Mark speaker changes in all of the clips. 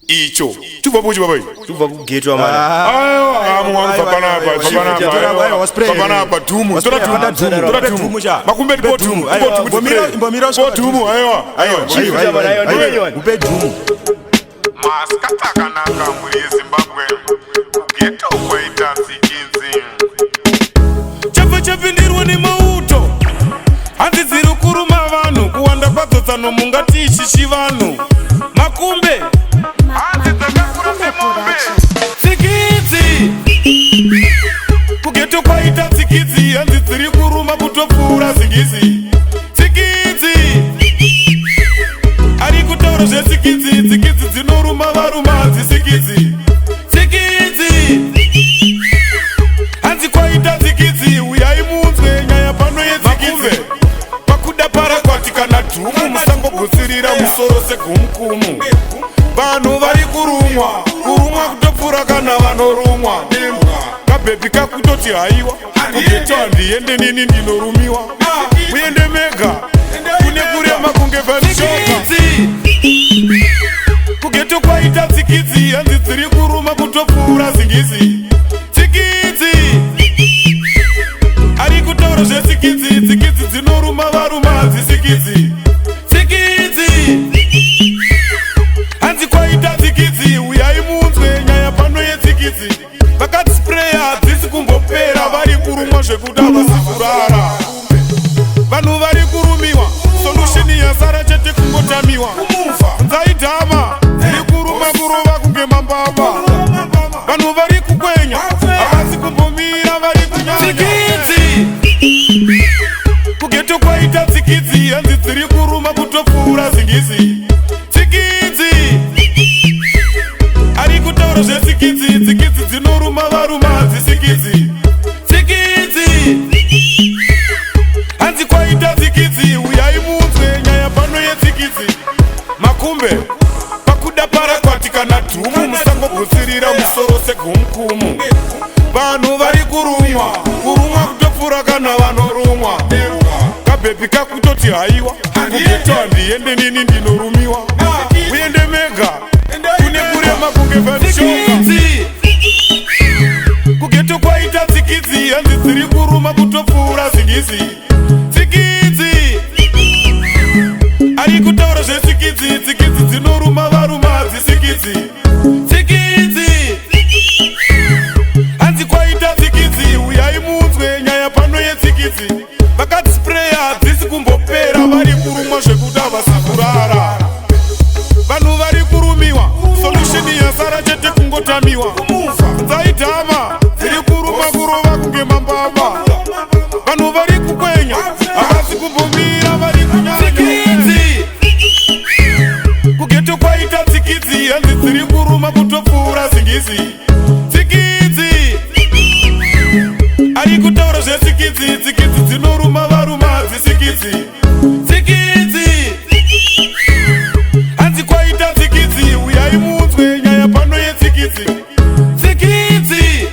Speaker 1: Icho. Tuva buji babai.
Speaker 2: Tuva kugetwa mara.
Speaker 1: Mwana papana hapa tumu. Tora tumu. Makumbe ndipo tumu.
Speaker 2: Mbomira
Speaker 1: tumu. Ayo.
Speaker 2: Upe tumu.
Speaker 3: Maskata kananga muri Zimbabwe. Geto kwaita zikinzi.
Speaker 1: Chafe ndirwe ni mauto. Hanziziri kuruma vanhu kuwanda kwadzo mungati ishishi vanhu. Makumbe tsikidzi kugeto kwaita tsikidzi hanzi dziri kuruma kutopfuura zingizi. Tsikidzi ari kutaura zvetsikidzi. Tsikidzi dzinoruma varuma hadzitsikidzi. Tsikidzi hanzi kwaita tsikidzi. Uyai munzwe nyaya pano yetsikidzi. Pakuda parakwati kana dhumu musangogutsirira musoro segumukumu. Vanhu vari kurumwa kutopfuura kana vanorumwa. Kabhebi kakutoti haiwa kugeto handiende nini ndinorumiwa. Muende mega kune kurema kunge vanishoka. Kugeto kwaita tsikidzi hanzi dziri kuruma kutopfuura zingizi. Tsikidzi ari kutaura zvetsikidzi. Tsikidzi dzinoruma varuma hadzitsikidzi. Tsikidzi hanzi kwaita tsikidzi. Uyai munzwe nyaya pano yetsikidzi. Vakati spreya hadzisi kumbopera. Vari kurumwa zvekuda vasi kurara. Vanhu vari kurumiwa. Solution yasara chete kungotamiwa. Nzaidhama dziri kuruma kurova kunge mambava. Vanhu vari kukwenya havasi kumbomira. Vari tsikidzi kugeto kwaita tsikidzi. Hanzi dziri kuruma kutopfuura zingizi. Tsikidzi ari kutaura zvetsikidzi. Tsikidzi dzinoruma varuma hadzitsikidzi. Tsikidzi hanzi kwaita tsikidzi. Uyai munzwe nyaya pano yetsikidzi. Makumbe pakuda parakwati kana dhumu musangogutsirira musoro segumukumu. Vanhu vari kurumwa kutopfuura kana vanorumwa. Kabhebi kakutoti haiwa kugeto handiende nini ndinorumiwa. Muende mega kune kurema kunge vanishoka. Kugeto kwaita tsikidzi hanzi dziri kuruma kutopfuura zingizi. Tsikidzi ari kutaura zvetsikidzi. Tsikidzi dzinoruma varuma hadzitsikidzi. Tsikidzi hanzi kwaita tsikidzi. Uyai munzwe nyaya pano yetsikidzi. Vakati spreya hadzisi kumbopera. Vari kurumwa zvekuda vasi kurara. Vanhu vari kurumiwa. Solution yasara chete kungotamiwa. Nzaidhama dziri kuruma kurova kunge mambava. Vanhu vari kukwenya havasi kumbomira. Vari tsikidzi kugeto kwaita tsikidzi. Hanzi dziri kuruma kutopfuura zingizi. Tsikidzi ari kutaura zvetsikidzi. Tsikidzi dzinoruma varuma hadzitsikidzi. Tsikidzi hanzi kwaita tsikidzi. Uyai munzwe nyaya pano yetsikidzi. Tsikidzi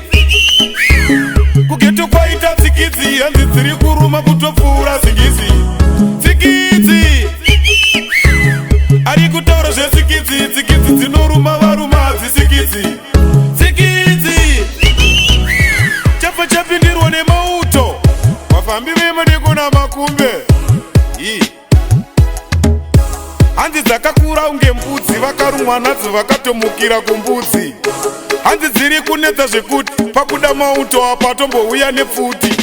Speaker 1: kugeto kwaita tsikidzi. Hanzi dziri kuruma kutopfuura zingizi. Tsikidzi ari kutaura zvetsikidzi. Tsikidzi dzinoruma varuma hadzitsikidzi. Tsikidzi chapindirwa nemauto. Vafambi vemadeko namakumbe. Hanzi dzakakura unge mbudzi. Vakarumwa nadzo vakatomukira kumbudzi. Hanzi dziri kunetsa zvekuti pakuda mauto apa tombouya nepfuti.